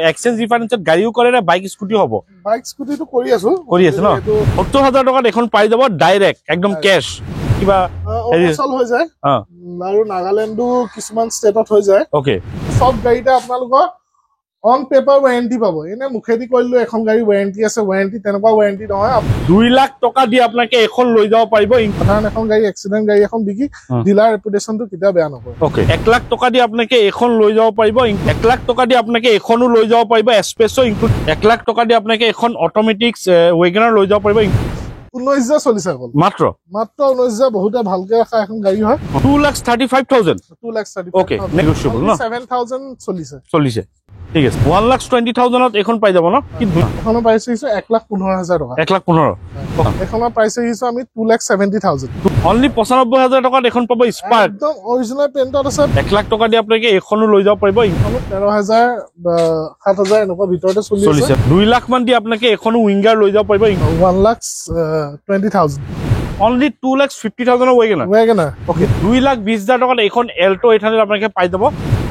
exchange ৰিফাইনেন্সত গাড়ীও কৰে না বাইক স্কুটি হ'ব বাইক স্কুটিটো কৰি আছে ন 70000 টকাত এখন পাই যাব ডাইৰেক্ট একদম কেশ কিবা অচল হৈ যায় আৰু নাগালেণ্ডো কিছুমান ষ্টেটত হৈ যায় ওকে সব গাড়ীতে আপোনালোকৰ অন পেপাৰ ওয়াৰেন্টি পাব এনে মুখেদি কইলো এখন গাড়ী ওয়াৰেন্টি আছে ওয়াৰেন্টি তেনেকুৱা ওয়াৰেন্টি নহয় 2 লাখ টকা দি আপোনাকে এখন লৈ যাব পাৰিব সাধাৰণ এখন গাড়ী এক্সিডেন্ট গাড়ী এখন বিকি ডিলাৰ ৰেপুটেশনটো কিটা বেয়া নকৰে ওকে 1 লাখ টকা দি আপোনাকে এখন লৈ যাব পাৰিব 1 লাখ টকা দি আপোনাকে এখনো লৈ যাব পাৰিব এস্পেসো ইনক্লুড 1 লাখ টকা দি আপোনাকে এখন অটোমেটিক ওয়েগনাৰ লৈ যাব পাৰিব 19000 চলিছে অকল মাত্ৰ 19000 বহুতে ভালকে ৰাখা এখন গাড়ী হয় 2,35,000 2,35,000 ওকে নেগোশিয়েবল ন 7,000 চলিছে ঠিক আছে 1,20,000 এখন পাই যাব ন কি এখনৰ প্ৰাইস হিসো 1,15,000 টাকা 1,15,000 এখনৰ প্রাইস হিসো আমি 2,70,000 অনলি 95,000 টাকাত এখন পাব স্পার্ক একদম অরিজিনাল পেইন্টত আছে 1 লাখ টকা দি আপোনাকে এখনো লৈ যাব পাৰিব 13,000 7,000 এনেকুৱা ভিতৰতে চলিছে 2 লাখ মান দি আপোনাকে এখনো উইঙ্গাৰ লৈ যাব পাৰিব 1,20,000 only 2,50,000 ওয়েগনার ওকে 2,20,000 টাকাত এখন এল্টো 800 আপোনাকে পাই যাব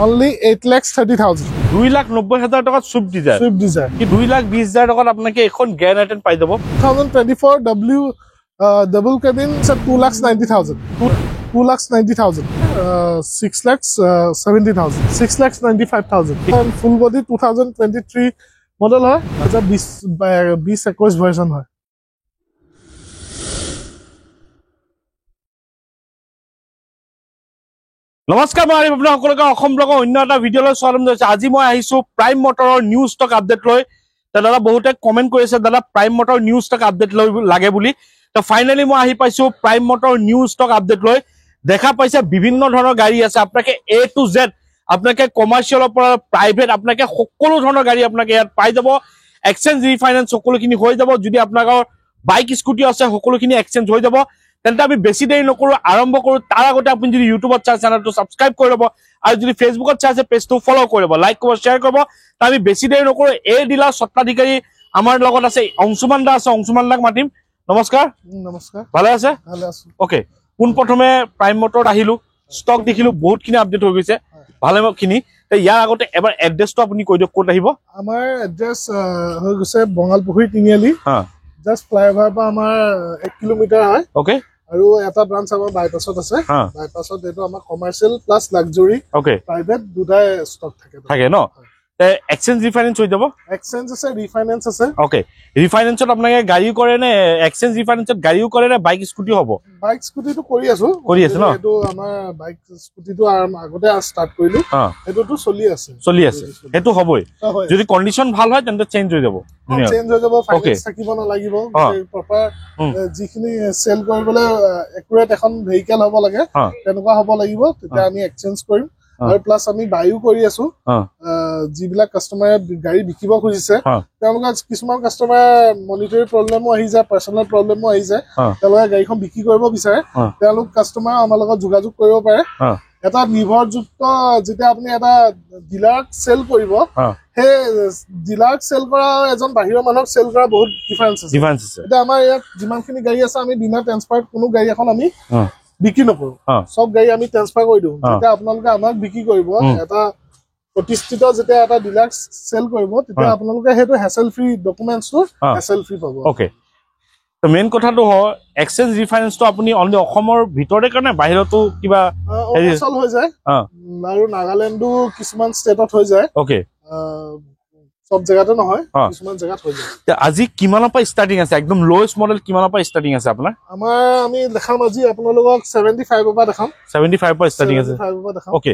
only 8,30,000 2,90,000 টাকাত সুইফট ডিজায়ার কি 2,20,000 টাকাত আপোনাকে এখন গ্র্যান্ড আইটেন পাই যাব 2024 W double cabin at 2,90,000 2,90,000 6,70,000 6,95,000 and full body 2023 model হয় আচ্ছা 20 21 ভার্সন হয় নমস্কাৰ মই আপোনাৰ সকলোকে অসম ব্লগৰ অন্য এটা ভিডিঅলৈ স্বাগতম জনাইছো আজি মই আহিছো প্ৰাইম মটৰৰ নিউ ষ্টক আপডেট লৈ দাদা বহুতে কমেন্ট কৰিছে দাদা prime motor new stock update লৈ লাগে বুলি তো ফাইনালি মই আহি পাইছো prime motor new stock update লৈ দেখা পাইছে বিভিন্ন ধৰণৰ গাড়ী আছে আপোনাকে A to Z আপোনাকে কমাৰ্শিয়ালৰ পৰা প্ৰাইভেট আপোনাকে সকলো ধৰণৰ গাড়ী আপোনাকে ইয়াত পাই যাব এক্সচেঞ্জ ৰিফাইনেন্স সকলোখিনি হৈ যাব যদি আপোনাকৰ বাইক স্কুটি আছে সকলোখিনি এক্সচেঞ্জ হৈ যাব তেন্তে আমি বেছি দেৰি নকৰো আৰম্ভ কৰো তাৰ আগতে আপুনি যদি ইউটিউবত চাই চেনেলটো সাবস্ক্ৰাইব কৰি লব আৰু যদি ফেসবুকত চাই পেজটো ফলো কৰি লব লাইক কৰিব শেয়াৰ কৰিব তা আমি বেছি দেৰি নকৰো এই ডিলাৰ সত্তাধিকাৰী আমাৰ লগত আছে অংশুমান দা আছে অংশুমান দাক মাতিম নমস্কাৰ ভালে আছে ওকে কোন প্ৰথমে প্ৰাইম মটৰত আহিলো ষ্টক দেখিলো বহুতখিনি আপডেট হৈ গৈছে ভালেখিনি ইয়াৰ আগতে এবাৰ এড্ৰেছটো আপুনি কৈ দিয়ক ক'ত আহিব আমাৰ এড্ৰেছ হৈ গৈছে বঙালপুখুৰী তিনিআলি জাস্ট ফ্লাইওভাৰ পৰা আমাৰ 1 কিলোমিটাৰ হয় ওকে আৰু এটা ব্ৰাঞ্চ আমাৰ বাইপাছত আছে বাইপাছত এটো আমাৰ commercial plus luxury okay private দুটাই ষ্টক থাকে ন এক্সচেঞ্জ ৰিফাইনেন্স হৈ যাব এক্সচেঞ্জ আছে ৰিফাইনেন্স আছে ওকে ৰিফাইনেন্সত আপোনাকে গাড়ী কৰে নে এক্সচেঞ্জ ৰিফাইনেন্সত গাড়ীও কৰে নে বাইক স্কুটি হ'ব বাইক স্কুটিটো কৰি আছে ন এটো আমাৰ বাইক স্কুটিটো আগতে স্টাৰ্ট কৰিলো এটোটো চলি আছে এটো হ'বই যদি কন্ডিশন ভাল হয় তেন্তে চেঞ্জ হৈ যাব ফাইনেন্স থাকিব না লাগিব প্ৰপাৰ যিখিনি সেল কৰিবলৈ একুৰেট এখন ভেহিকল হ'ব লাগে তেনেকুৱা হ'ব লাগিব তেতিয়া আমি এক্সচেঞ্জ কৰিম আৰু প্লাস আমি বায়ু কৰি আছো যিবিলাক কাস্টমাৰে গাড়ী বিকিব খুজিছে তেওঁলোক কিছুমান কাস্টমাৰ মনিটৰী প্ৰবলেমো আহি যায় পাৰ্সোনাল প্ৰবলেমো আহি যায় তেওঁলোকে গাড়ীখন বিক্ৰী কৰিব বিচাৰে তেওঁলোক কাস্টমাৰ আমাৰ লগত যোগাযোগ কৰিব পাৰে এটা নিৰ্ভৰযুক্ত যেতিয়া আপুনি এটা ডিলাৰক সেল কৰিব হে ডিলাৰক সেল কৰা এজন বাহিৰৰ মানুহক সেল কৰা বহুত ডিফাৰেন্স আছে এটা আমাৰ ইয়াত যিমানখিনি গাড়ী আছে আমি বিনা ট্ৰান্সফাৰত কোনো গাড়ী এখন আমি বিক্ৰী নকৰো সব গাড়ী আমি ট্ৰান্সফাৰ কৰি দিওঁ যেতিয়া আপোনালোকে আমাক বিক্ৰী কৰিব এটা প্ৰতিষ্ঠিত যেতিয়া এটা ডিলাৰ সেল কৰিব তেতিয়া আপোনালোকে হেতু হেসেল ফ্ৰী ডকুমেন্টছটো হেসেল ফ্ৰী পাব ওকে তো মেইন কথাটো হ এক্সচেঞ্জ ৰিফাইনেন্সটো আপুনি অনলি অসমৰ ভিতৰতে কাৰণে বাহিৰতো কিবা হেসেল হৈ যায় আৰু নাগালেণ্ডো কিছুমান ষ্টেটত হৈ যায় ওকে সব জায়গাতে নহয় কিছুমান জায়গাত হৈ যায় আজি কিমানৰ পৰা ষ্টাৰ্টিং আছে একদম লোয়েষ্ট মডেল কিমানৰ পৰা ষ্টাৰ্টিং আছে আপোনাৰ আমাৰ আমি দেখাম আজি আপোনালোকক 75 পৰা দেখাম 75 পৰা ষ্টাৰ্টিং আছে ওকে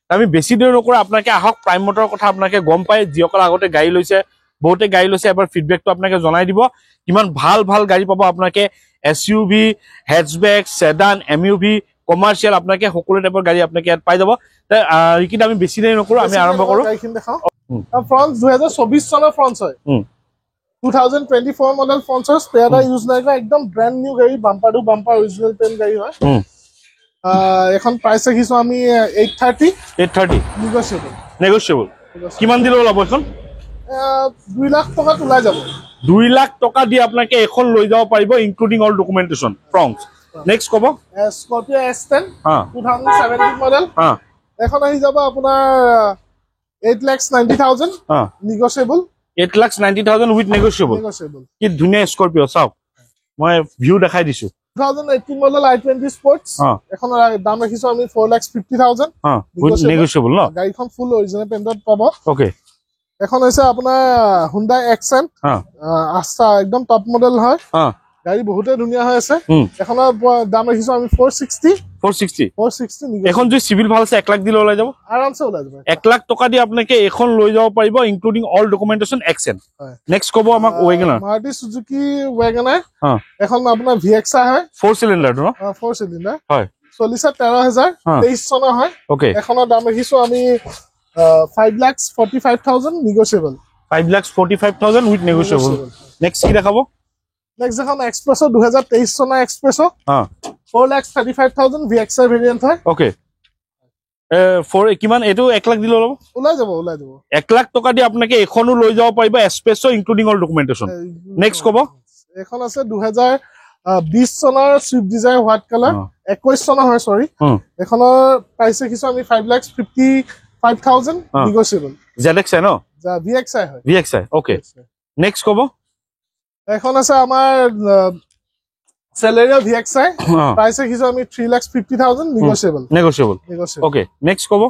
আমি বেছি দেৰি নকৰো আপোনাকে আহক প্ৰাইম মটৰৰ কথা আপোনাকে গম পায় যিসকল আগতে গাড়ী লৈছে বহুতে গাড়ী লৈছে এবাৰ ফিডবেকটো আপোনাকে জনাই দিব কিমান ভাল ভাল গাড়ী পাব আপোনাকে এসইউভি হেচবেক সেডান এমইউভি কমাৰ্শিয়াল আপোনাকে সকলো টাইপৰ গাড়ী আপোনাকে ইয়াত পাই যাব ৰিকিট আমি বেছি দেৰি নকৰো আমি আৰম্ভ কৰো গাড়ীখন দেখাও ফ্ৰন্ট 2024 চনৰ ফ্ৰন্ট হয় 2024 মডেল ফ্ৰন্ট হয় স্পেয়াৰ ইউজ নাই কৰা একদম ব্ৰ্যান্ড নিউ গাড়ী bumper to bumper original paint গাড়ী হয় এখন প্ৰাইস ৰাখিছো আমি 830 নেগোশিয়েবল কিমান দিলে ওলাব এখন 2 লাখ টকা ওলাই যাব 2 লাখ টকা দি আপোনাকে এখন লৈ যাব পাৰিব including all documentation from next কব স্কৰপিও S10 2017 মডেল এখন আহি যাব আপোনাৰ 8,90,000 negotiable 8,90,000 with negotiable কি ধুনিয়া স্করপিও চাওক মই ভিউ দেখাই দিছো 2018 model i20 sports এখন দাম ৰাখিছো আমি 4,50,000 with negotiable ন গাড়ীখন ফুল অৰিজিনাল পেইন্টত পাব ওকে এখন হৈছে আপোনাৰ Hyundai Accent আস্তা একদম টপ মডেল হয় গাড়ী বহুতে ধুনিয়া হৈ আছে এখনৰ দাম ৰাখিছো আমি 460 এখন যে সিভিল ভাল আছে 1 লাখ দিলে ওলাই যাব আৰামছে ওলাই যাব 1 লাখ টকা দি আপোনাকে এখন লৈ যাব পাৰিব including all documentation Accent next কব আমাক Wagoner Maruti Suzuki Wagoner এখন আপোনাৰ VXI হয় 4 সিলিন্ডাৰ ন 4 সিলিন্ডাৰ হয় চলিছে 13,000 23 চনৰ হয় ওকে এখনৰ দাম ৰাখিছো আমি 5,45,000 negotiable 5,45,000 with negotiable নেক্সট কি দেখাবো নেক্সট এখন Expresso 2023 চনৰ Expresso 4,35,000 VXI ভেৰিয়েন্ট হয় ওকে ফৰ কিমান এটো 1 লাখ দিলে ওলাই যাব 1 লাখ টকা দি আপোনাকে এখনো লৈ যাব পাৰিব Expresso including all documentation next কব এখন আছে 2020 চনৰ Swift Desire হোৱাইট কালাৰ 21 চনৰ হয় সৰি এখনৰ প্ৰাইস ৰাখিছো আমি 5,55,000 negotiable ZXI ন VXI হয় VXI ওকে নেক্সট কব এখন আছে আমাৰ Celerio VXI প্রাইস রাখিছো আমি 3,50,000 negotiable ওকে নেক্সট কব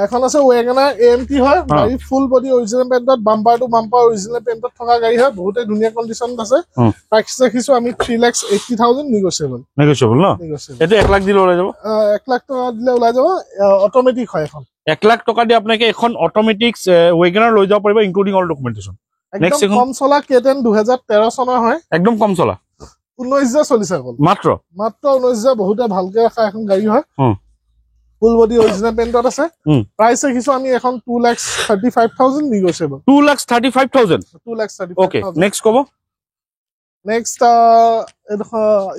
এখন আছে Wagoner AMT হয় গাড়ী ফুল বডি অৰিজিনাল পেইন্টত বাম্পাৰ টু বাম্পাৰ অৰিজিনাল পেইন্টত থকা গাড়ী হয় বহুতে ধুনিয়া কন্ডিশনত আছে প্ৰাইস ৰাখিছো আমি 3,80,000 negotiable ন এটো 1 লাখ দিলে ওলাই যাব 1 লাখ টকা দিলে ওলাই যাব অটোমেটিক হয় এখন 1 লাখ টকা দি আপোনাকে এখন অটোমেটিক Wagoner লৈ যাব পাৰিব ইনক্লুডিং অল ডকুমেন্টেশন নেক্সট কম চলা K10 2013 চনৰ হয় একদম কম চলা 19,000 চলিছে অকল মাত্ৰ 19,000 বহুতে ভালকে ৰাখা এখন গাড়ী হয় ফুল বডি অৰিজিনাল পেইন্টত আছে প্ৰাইস ৰাখিছো আমি এখন 2,35,000 negotiable 2,35,000 ওকে নেক্সট কব নেক্সট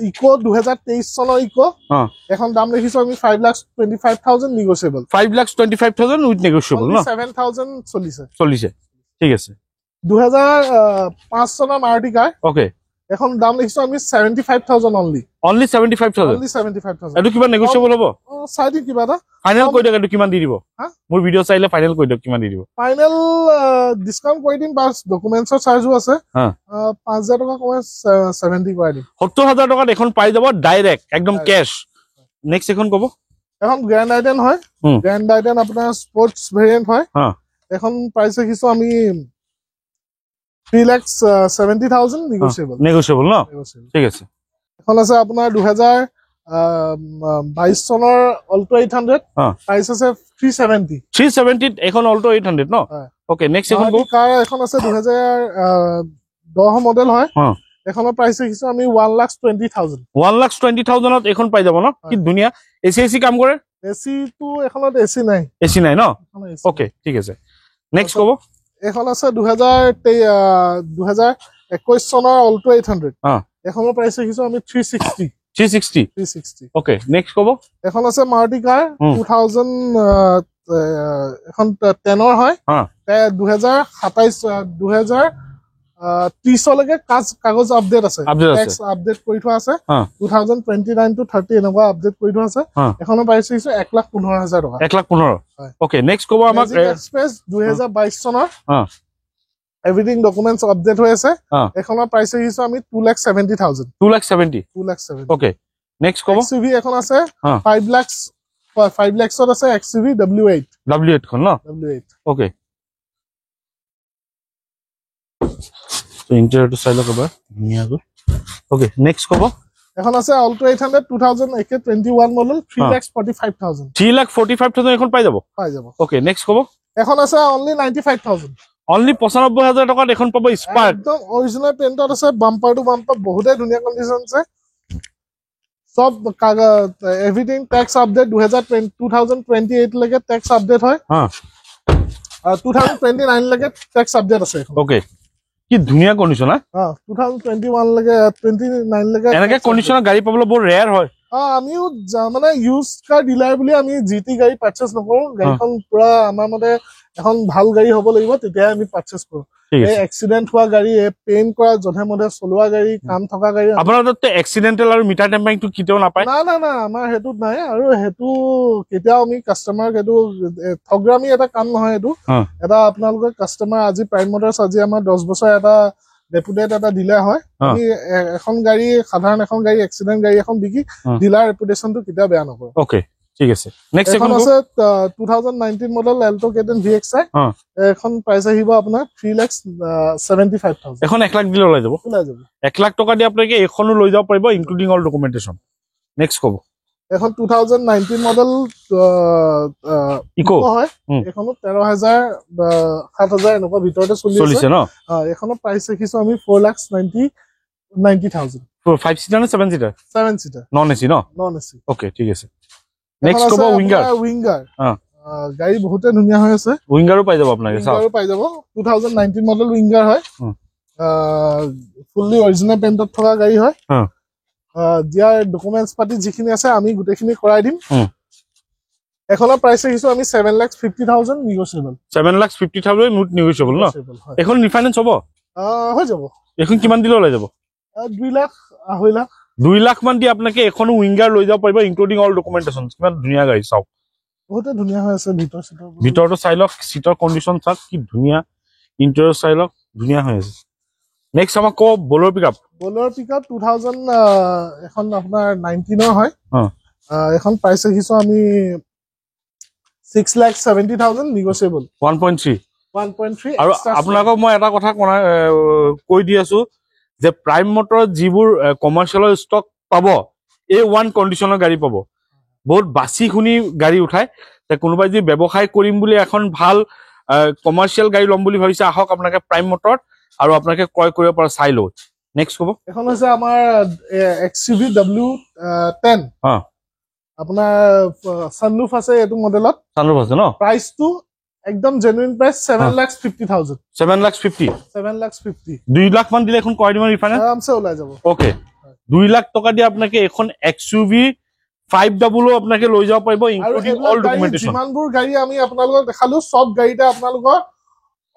ইকো 2023 চনৰ ইকো এখন দাম ৰাখিছো আমি 5,25,000 negotiable 5,25,000 উইথ নেগোশিয়েবল ন 7,000 চলিছে ঠিক আছে 2005 চনৰ মাৰুতি কাৰ ওকে এখন দাম লিখছো আমি 75,000 only 75,000 এটো কিবা নেগোশিয়েবল হ'ব সাইডি কিবা এটা ফাইনাল কই দিও এটো কিমান দি দিব মোৰ ভিডিও চাইলে ফাইনাল কই দিও কিমান দি দিব ফাইনাল ডিসকাউন্ট কৰি দিম বাস ডকুমেন্টছৰ চাৰ্জও আছে 5,000 টকা কমে 70 কৰি দিম 70,000 টকা এখন পাই যাব ডাইৰেক্ট একদম ক্যাশ নেক্সট এখন কব এখন গ্ৰ্যান্ড আইটেন হয় গ্ৰ্যান্ড আইটেন আপোনাৰ স্পোৰ্টস ভেৰিয়েন্ট হয় এখন প্ৰাইস ৰাখিছো আমি 3,70,000 negotiable ন ঠিক আছে এখন আছে আপোনাৰ 2022 চনৰ Alto 800 প্ৰাইস আছে 370 এখন Alto 800 ন ওকে নেক্সট এখন কাৰ এখন আছে 2010 মডেল হয় এখনৰ প্ৰাইস ৰাখিছো আমি 1,20,000 ত এখন পাই যাব ন কি ধুনিয়া এসি কাম কৰে এসি তো এখনত এসি নাই ন ওকে ঠিক আছে নেক্সট কব এখন আছে 2021 চনৰ Alto 800 এখনৰ প্ৰাইস ৰাখিছো আমি 360 ওকে নেক্সট কব এখন আছে মাৰুতি কাৰ 2000 এখন 10 হয় 2030 লৈকে কাগজ আপডেট আছে ট্যাক্স আপডেট কৰি থোৱা আছে 2029 to 30 এনেকুৱা আপডেট কৰি থোৱা আছে এখনৰ প্ৰাইস ৰাখিছো 1,15,000 টকা 1,15,000 ওকে নেক্সট কব আমাক এক্সপ্ৰেছ 2022 চনৰ এভৰিথিং ডকুমেন্টস আপডেট হৈ আছে এখনৰ প্ৰাইস ৰাখিছো আমি 2,70,000 ওকে নেক্সট কব XUV এখন আছে 5 lakhs আছে XUV W8 খন ন ওকে তো ইন্টেৰিয়ৰটো চাই লওক এবাৰ নিয়াগো ওকে নেক্সট কব এখন আছে Alto 800 2021 মডেল 3,45,000 এখন পাই যাব ওকে নেক্সট কব এখন আছে only 95,000 only 95,000 টকাত এখন পাব স্পার্ক একদম অৰিজিনাল পেইন্টত আছে বাম্পাৰ টু বাম্পাৰ বহুতে ধুনিয়া কন্ডিশন আছে সব এভৰিথিং ট্যাক্স আপডেট 2028 লৈকে ট্যাক্স আপডেট হয় 2029 লৈকে ট্যাক্স আপডেট আছে ওকে কি ধুনিয়া কন্ডিশন 2021 লৈকে 29 লৈকে এনেকে কন্ডিশনৰ গাড়ী পাবলৈ বহুত ৰেয়াৰ হয় আমিও মানে ইউজ কাৰ ডিলাৰ বুলি আমি জিটি গাড়ী পাৰচেজ নকৰো গাড়ীখন পুৰা আমাৰ মতে এখন ভাল গাড়ী হ'ব লাগিব তেতিয়াহে আমি পাৰচেজ কৰোঁ এই এক্সিডেন্ট হোৱা গাড়ী এই পেইন কৰা জধে মধে চলোৱা গাড়ী কাম থকা গাড়ী আপোনাৰ তাতে এক্সিডেন্টেল আৰু মিটাৰ টেম্পাৰিংটো কেতিয়াও নাপায় না আমাৰ হেতুত নাই আৰু হেতু কেতিয়াও আমি কাস্টমাৰক হেতু ঠগৰামি এটা কাম নহয় হেতু এটা আপোনালোকৰ কাস্টমাৰ আজি প্ৰাইম মটৰছ আজি আমাৰ 10 বছৰ এটা ৰেপুটেড এটা ডিলাৰ হয় আমি এখন গাড়ী সাধাৰণ এখন গাড়ী এক্সিডেন্ট গাড়ী এখন বিকি ডিলাৰ ৰেপুটেশনটো কেতিয়া বেয়া নকৰো ওকে ঠিক আছে নেক্সট এখন আছে 2019 মডেল এল্টো কেটেন VXI এখন প্ৰাইস আহিব আপোনাৰ 3,75,000 এখন 1 লাখ দিলে ওলাই যাব 1 লাখ টকা দি আপোনাক এখনো লৈ যাব পাৰিব ইনক্লুডিং অল ডকুমেন্টেশন নেক্সট কব এখন 2019 মডেল ইকো হয় এখনো 13,000 7,000 এনেকুৱা ভিতৰতে চলিছে ন এখনো প্ৰাইস ৰাখিছো আমি 4,90,000 5 সিটাৰ নে 7 সিটাৰ 7 সিটাৰ নন এসি ন নন এসি ওকে ঠিক আছে নেক্সট কব উইঙ্গাৰ গাড়ী বহুতে ধুনীয়া হৈ আছে উইঙ্গাৰো পাই যাব আপোনাক উইঙ্গাৰো পাই যাব 2019 মডেল উইঙ্গাৰ হয় ফুললি অৰিজিনাল পেইণ্টত থকা গাড়ী হয় দিয়াৰ ডকুমেন্টছ পাতি যিখিনি আছে আমি গোটেইখিনি কৰাই দিম এখনৰ প্ৰাইস ৰাখিছো আমি 7,50,000 নিগোচিয়েবল 7,50,000 নোট নিগোচিয়েবল ন এখন ৰিফাইনেন্স হ'ব হৈ যাব এখন কিমান দিলে ওলাই যাব 2 লাখ 2.5 লাখ 2 লাখ মান দি আপোনাকে এখনো উইঙ্গাৰ লৈ যাব পাৰিব ইনক্লুডিং অল ডকুমেন্টেশন কিমান ধুনীয়া গাড়ী চাওক বহুতে ধুনীয়া হৈ আছে ভিতৰটো চাই লওক সিটৰ কন্ডিশন চাওক কি ধুনীয়া ইন্টেৰিয়ৰ চাই লওক ধুনীয়া হৈ আছে নেক্সট আমাক কো বলৰ পিকআপ 2000 এখন আপোনাৰ 19 হয় এখন প্ৰাইস ৰাখিছো আমি 6,70,000 নিগোচিয়েবল 1.3 আৰু আপোনালোকক মই এটা কথা কৈ দি আছো যে প্ৰাইম মটৰ যিবোৰ কমাৰ্চিয়েলৰ ষ্টক পাব A1 কন্ডিশনৰ গাড়ী পাব বহুত বাছি খুনি গাড়ী উঠায় তে কোনোবাই যদি ব্যৱসায় কৰিম বুলি এখন ভাল কমাৰ্চিয়েল গাড়ী ল'ম বুলি ভাবিছে আহক আপোনাকে প্ৰাইম মটৰ আৰু আপোনাকে ক্ৰয় কৰিব পৰা চাই লওক নেক্সট কব এখন হৈছে আমাৰ XUV W10 আপোনাৰ সানৰুফ আছে এটো মডেলত সানৰুফ আছে ন প্ৰাইসটো একদম জেনুইন প্ৰাইস 7,50,000 7,50 2 লাখ মান দিলে এখন কয় দিম ৰিফাইনেন্স আৰামছে ওলাই যাব ওকে 2 লাখ টকা দি আপোনাকে এখন XUV 500 আপোনাকে লৈ যাব পাৰিব ইনক্লুডিং অল ডকুমেন্টেশন যিমানবোৰ গাড়ী আমি আপোনালোকক দেখালো সব গাড়ীতে আপোনালোকৰ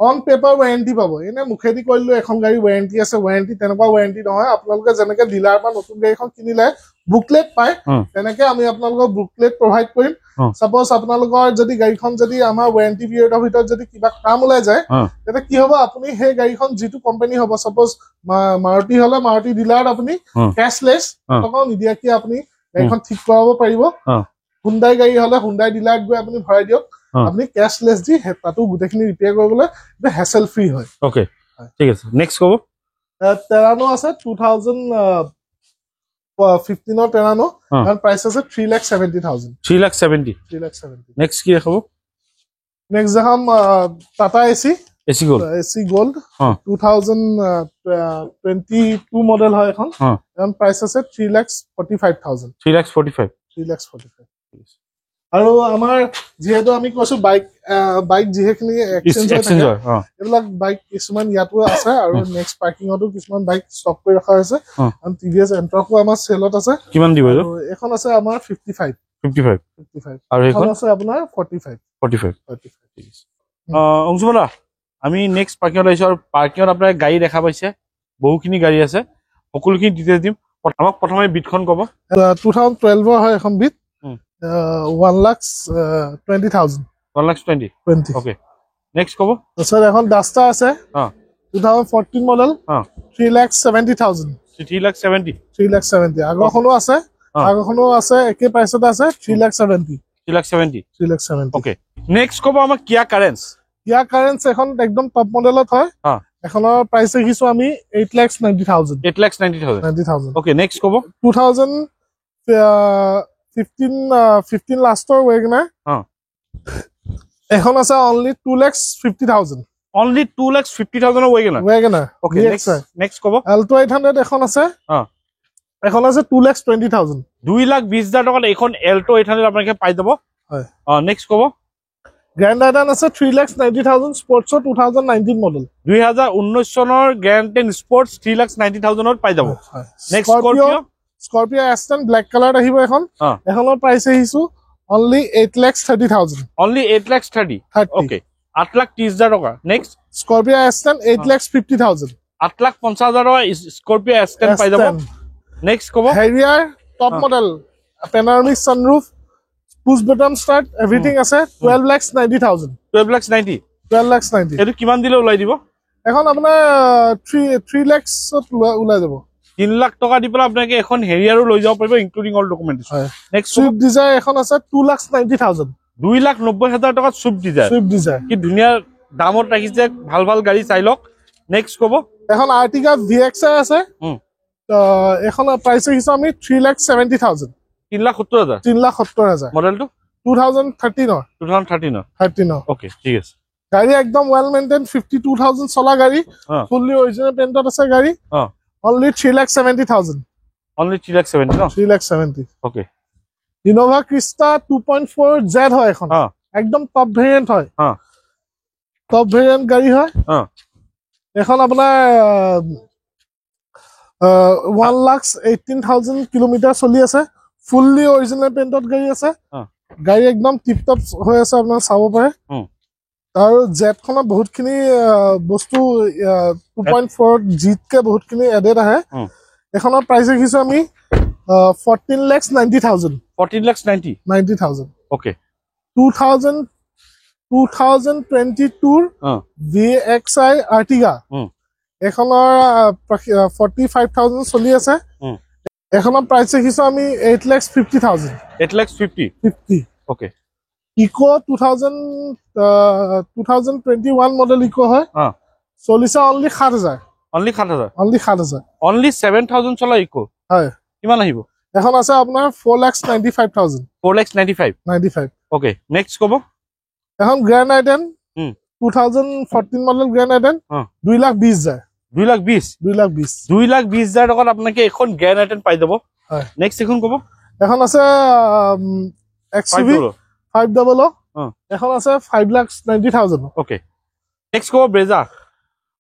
অন পেপাৰ ওয়াৰেন্টি পাব এনে মুখেদি কইলো এখন গাড়ী ওয়াৰেন্টি আছে ওয়াৰেন্টি তেনেকুৱা ওয়াৰেন্টি নহয় আপোনালোকে যেনেকে ডিলাৰ পৰা নতুন গাড়ীখন কিনিলে বুকলেট পায় তেনেকে আমি আপোনালোকক বুকলেট প্ৰভাইড কৰিম সাপোজ আপোনালোকৰ যদি গাড়ীখন যদি আমাৰ ওয়াৰেন্টি পিৰিয়ডৰ ভিতৰত যদি কিবা কাম ওলাই যায় তেতে কি হ'ব আপুনি হে গাড়ীখন যেটো কোম্পানী হ'ব সাপোজ মাৰুতি হলে মাৰুতি ডিলাৰত আপুনি ক্যাশলেস টকাও নিদিয়া কি আপুনি গাড়ীখন ঠিক কৰাব পাৰিব হুন্ডাই গাড়ী হলে হুন্ডাই ডিলাৰত গৈ আপুনি ভৰাই দিয়ক আপনি ক্যাশলেস দি হেতাটো গুটেখিনি ৰিপেয়াৰ কৰিবলৈ এটা হ্যাসেল ফ্ৰী হয় ওকে ঠিক আছে নেক্সট কব তেৰানো আছে 2015 ৰ তেৰানো আৰু প্ৰাইস আছে 3,70,000 3,70 নেক্সট কি ৰাখব নেক্সট দেখাম টাটা এসি গোল্ড 2022 মডেল হয় এখন এখন প্ৰাইস আছে 3,45,000 3,45 আৰু আমাৰ যেহেতু আমি কৈছো বাইক যেখিনি এক্সচেঞ্জ হয় এবিলাক বাইক কিছুমান ইয়াতো আছে আৰু নেক্সট পাৰ্কিংতো কিছুমান বাইক ষ্টক কৰি ৰখা হৈছে আৰু টিভিএছ এন্ট্ৰকো আমাৰ সেলত আছে কিমান দিব এখন আছে আমাৰ 55 আৰু এখন আছে আপোনাৰ 45 অংশুবলা আমি নেক্সট পাৰ্কিংত আহিছো আৰু পাৰ্কিংত আপোনাৰ গাড়ী দেখা পাইছে বহুখিনি গাড়ী আছে সকলোখিনি ডিটেইলছ দিম আমাক প্ৰথমে বিটখন কব 2012 হয় এখন বিট 1,20,000 1,20,000 ওকে নেক্সট কব স্যার এখন ডাস্টার আছে 2014 মডেল 3,70,000 3,70 আগৰখনো আছে একে প্ৰাইসতে আছে 3,70 ওকে নেক্সট কব আমাক কিয়া কাৰেন্স এখন একদম টপ মডেলত হয় এখনৰ প্ৰাইস ৰাখিছো আমি 8,90,000 ওকে নেক্সট কব 2015 লাষ্টৰ ৱেগনাৰ এখন আছে only 2,50,000 only 2,50,000 WagonR okay next কব Alto 800 এখন আছে এখন আছে 2,20,000 2,20,000 টকাত এখন Alto 800 আপোনাকে পাই যাব হয় নেক্সট কব গ্ৰ্যান্ড আইটন আছে 3,90,000 স্পৰ্টছৰ 2019 মডেল 2019 চনৰ গ্ৰ্যান্ড আইটন স্পৰ্টছ 3,90,000 ত পাই যাব নেক্সট স্কৰপিও এছটেন ব্ল্যাক কালাৰ আহিব এখন এখনৰ প্ৰাইস আহিছো only 8,30,000 only 8,30,000 ওকে 8,30,000 টকা নেক্সট স্কৰপিঅ S10 8,50,000 8,50,000 টকা স্কৰপিঅ S10 পাই যাব নেক্সট কব Harrier top model panoramic sunroof push button start everything আছে 12,90,000 12,90,000 এটো কিমান দিলে ওলাই দিব এখন আপোনাৰ 3 lakhs ওলাই যাব 3 লাখ টকা দি পেলাই আপোনাকে এখন হেৰিয়াৰো লৈ যাব পাৰিব including all documentation next Swift Dzire এখন আছে 2,90,000 2,90,000 টকা সুইফট ডিজায়াৰ কি ধুনিয়া দামত ৰাখিছে ভাল ভাল গাড়ী চাই লওক নেক্সট কব এখন আৰ্টিকা VXI আছে এখন প্ৰাইস হিচাপে আমি 3,70,000 3,70,000 মডেলটো 2013 ওকে ঠিক আছে গাড়ী একদম ওয়েল মেইনটেইন 52,000 চলা গাড়ী ফুললি অৰিজিনাল পেইন্টত আছে গাড়ী only 3,70,000 only 3,70,000 no 3,70,000 okay Innova Krista 2.4 Z হয় এখন একদম টপ ভেৰিয়েন্ট হয় টপ ভেৰিয়েন্ট গাড়ী হয় এখন আপোনাৰ 1,18,000 কিলোমিটাৰ চলি আছে ফুললি অৰিজিনাল পেইন্টত গাড়ী আছে গাড়ী একদম টিপ টপ হৈ আছে আপোনাৰ চাব পাৰে আৰু জেট খনত বহুতখিনি বস্তু 2.4 জিতকে বহুতখিনি এডেড আহে এখনৰ প্ৰাইস দেখিছো আমি 14,90,000 14,90,000 ওকে 2022 VXI Artiga এখনৰ 45,000 চলি আছে এখনৰ প্ৰাইস দেখিছো আমি 8,50,000 ওকে ইকো 2021 মডেল ইকো হয় চলিছে only 7,000 only 7,000 চলা ইকো হয় কিমান আহিব এখন আছে আপোনাৰ 4,95,000 ওকে নেক্সট কব এখন গ্ৰ্যান্ড আইটেন 2014 মডেল গ্ৰ্যান্ড আইটেন 2,20,000 2,20,000 টকাত আপোনাকে এখন গ্ৰ্যান্ড আইটেন পাই যাব হয় নেক্সট এখন কব এখন আছে XUV 500 এখন আছে 5,90,000 ওকে নেক্সট কব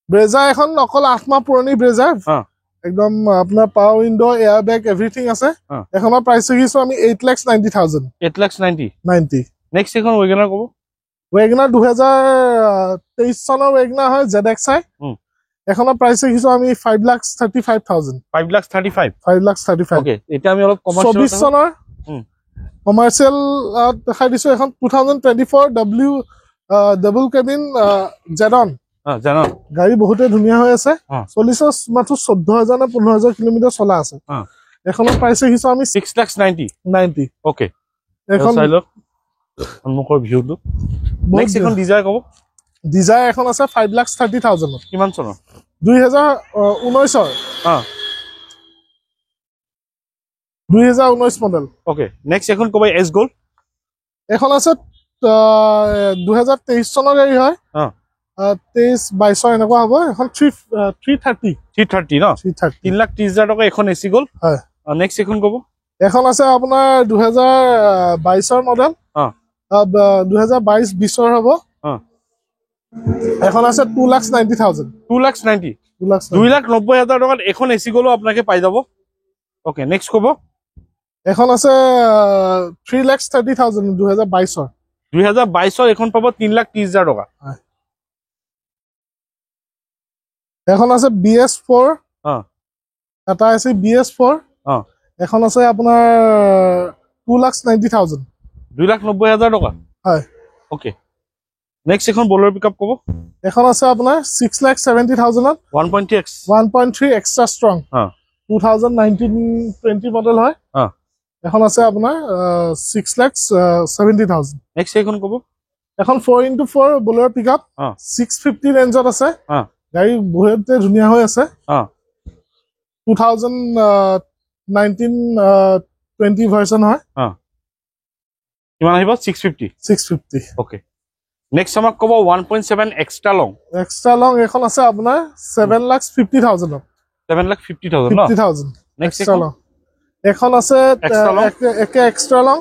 ব্ৰেজা এখন অকল 8 মাহ পুৰণি ব্ৰেজা একদম আপোনাৰ পাৱাৰ উইন্ডো এয়াৰ বেগ এভৰিথিং আছে এখনৰ প্ৰাইস দেখিছো আমি 8,90,000 নেক্সট এখন ওয়েগনাৰ কব ওয়েগনাৰ 2023 চনৰ ওয়েগনাৰ হয় ZXI এখনৰ প্ৰাইস দেখিছো আমি 5,35,000 ওকে এটা আমি অলপ কমাৰ্চিয়েল 24 চনৰ কমাৰ্চিয়েল দেখাই দিছো এখন 2024 ডাবল কেবিন জেডন গাড়ী বহুতে ধুনিয়া হৈ আছে চলিছে মাত্ৰ 14,000 নে 15,000 কিলোমিটাৰ চলা আছে এখনৰ প্ৰাইস দেখিছো আমি 6,90,000 ওকে এখন চাই লওক সন্মুখৰ ভিউটো নেক্সট এখন ডিজায়াৰ কব ডিজায়াৰ এখন আছে 5,30,000 কিমান চনৰ 2019 মডেল ওকে নেক্সট এখন কব এস গোল্ড এখন আছে 2023 চনৰ গাড়ী হয় 23-22 এনেকুৱা হ'ব এখন 330 ন 3,30,000 টকা এখন এসি গোল্ড হয় নেক্সট এখন কব এখন আছে আপোনাৰ 2022 মডেল 2022-20 হ'ব এখন আছে 2,90,000 2,90,000 টকাত এখন এসি গোল্ড আপোনাকে পাই যাব ওকে নেক্সট কব এখন আছে 3,30,000 2022 এখন পাব 3,30,000 টকা এখন আছে BS4 এটা আছে BS4 এখন আছে আপোনাৰ 2,90,000 2,90,000 টকা হয় ওকে নেক্সট এখন বলৰ পিকআপ কব এখন আছে আপোনাৰ 6,70,000 1.3 এক্সট্ৰা ষ্ট্ৰং 2019-20 মডেল হয় এখন আছে আপোনাৰ 6,70,000 নেক্সট এখন কব এখন 4x4 বলৰ পিকআপ 650 ৰেঞ্জত আছে গাড়ী বহুতে ধুনিয়া হৈ আছে 2019-20 ভাৰ্সন হয় কিমান আহিব 650 ওকে নেক্সট আমাক কব 1.7 এক্সট্ৰা লং এখন আছে আপোনাৰ 7,50,000 7,50,000 ন নেক্সট এক্সট্ৰা লং এখন আছে একে এক্সট্ৰা লং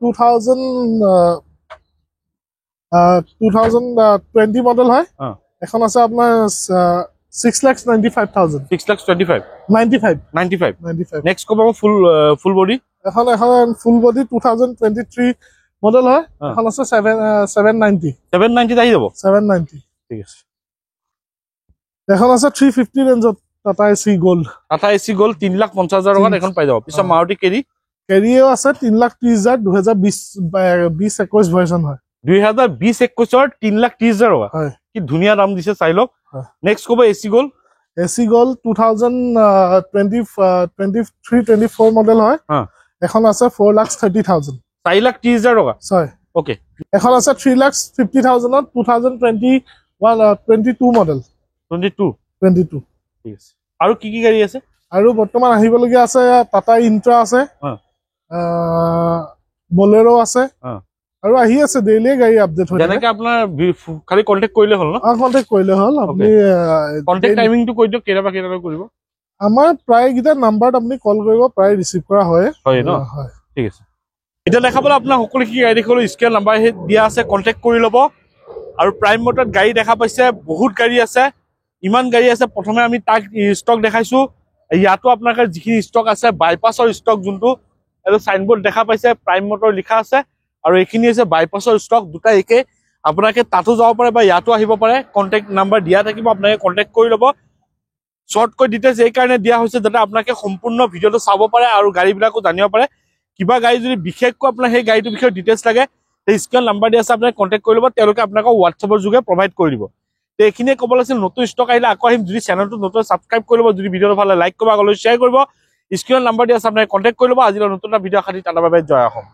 2020 মডেল হয় এখন আছে আপোনাৰ 6,95,000 95 নেক্সট কব ফুল বডি এখন ফুল বডি 2023 মডেল হয় এখন আছে 790 আহি যাব 790 ঠিক আছে এখন আছে 350 ৰেঞ্জত টাটা এচি গোল্ড 3,50,000 টকাত এখন পাই যাব পিছত মাৰুতি কেৰিও আছে 3,30,000 2020-21 ভাৰ্জন হয় 2020-21 3,30,000 টকা হয় কি ধুনীয়া দাম দিছে চাই লওক নেক্সট ক'ব এচি গোল্ড 2023-24 মডেল হয় এখন আছে 4,30,000 4,30,000 টকা হয় ওকে এখন আছে 3,50,000 2022 মডেল 22 ঠিক আছে আৰু কি গাড়ী আছে আৰু বৰ্তমান আহিবলগীয়া আছে টাটা ইন্ট্ৰা আছে বলেৰো আছে আৰু আহি আছে ডেইলি গাড়ী আপডেট হৈ যেনেকৈ আপোনাৰ খালি কন্টাক্ট কৰিলে হ'ল ন কন্টাক্ট কৰিলে হ'ল আপুনি কন্টাক্ট টাইমিংটো কৈ দিয়ক কেইটা কৰিব আমাৰ প্ৰায় গিটা নাম্বাৰত আপুনি কল কৰিব প্ৰায় ৰিচিভ কৰা হয় ন হয় ঠিক আছে এটা দেখাবলৈ আপোনাৰ সকলো কি গাড়ী দেখাবলৈ স্ক্ৰীন নাম্বাৰ দিয়া আছে কন্টাক্ট কৰি ল'ব আৰু প্ৰাইম মটৰত গাড়ী দেখা পাইছে বহুত গাড়ী আছে ইমান গাড়ী আছে প্ৰথমে আমি তাক ষ্টক দেখাইছো ইয়াতো আপোনাক যিখিনি ষ্টক আছে বাইপাছৰ ষ্টক যোনটো এইটো সাইনবোৰ্ড দেখা পাইছে প্ৰাইম মটৰ লিখা আছে আৰু এইখিনি আছে বাইপাছৰ ষ্টক দুটা একে আপোনাকে তাতো যাব পাৰে বা ইয়াতো আহিব পাৰে কন্টাক্ট নাম্বাৰ দিয়া থাকিব আপোনাকে কন্টাক্ট কৰি ল'ব শৰ্টকৈ ডিটেইলছ এই কাৰণে দিয়া হৈছে যাতে আপোনাকে সম্পূৰ্ণ ভিডিঅ'টো চাব পাৰে আৰু গাড়ীবিলাকো জানিব পাৰে কিবা গাড়ী যদি বিশেষকৈ আপোনাৰ সেই গাড়ীটোৰ বিষয়ে ডিটেইলছ লাগে সেই স্ক্ৰীন নাম্বাৰ দিয়া আছে আপোনাক কন্টাক্ট কৰি ল'ব তেওঁলোকে আপোনাক হোৱাটছএপৰ যোগে প্ৰভাইড কৰি দিব এইখিনিয়ে ক'ব লাগিছিল নতুন ষ্টক আহিলে আকৌ আহিম যদি চেনেলটো নতুন ছাবস্ক্ৰাইব কৰি ল'ব যদি ভিডিঅ'টো ভাল লাগে লাইক কৰিব আগলৈ শ্বেয়াৰ কৰিব স্ক্ৰীনৰ নাম্বাৰ দিয়া আছে আপোনাক কন্টাক্ট কৰি ল'ব আজিলৈ নতুন এটা ভিডিঅ' খালি তাৰ বাবে জয় অসম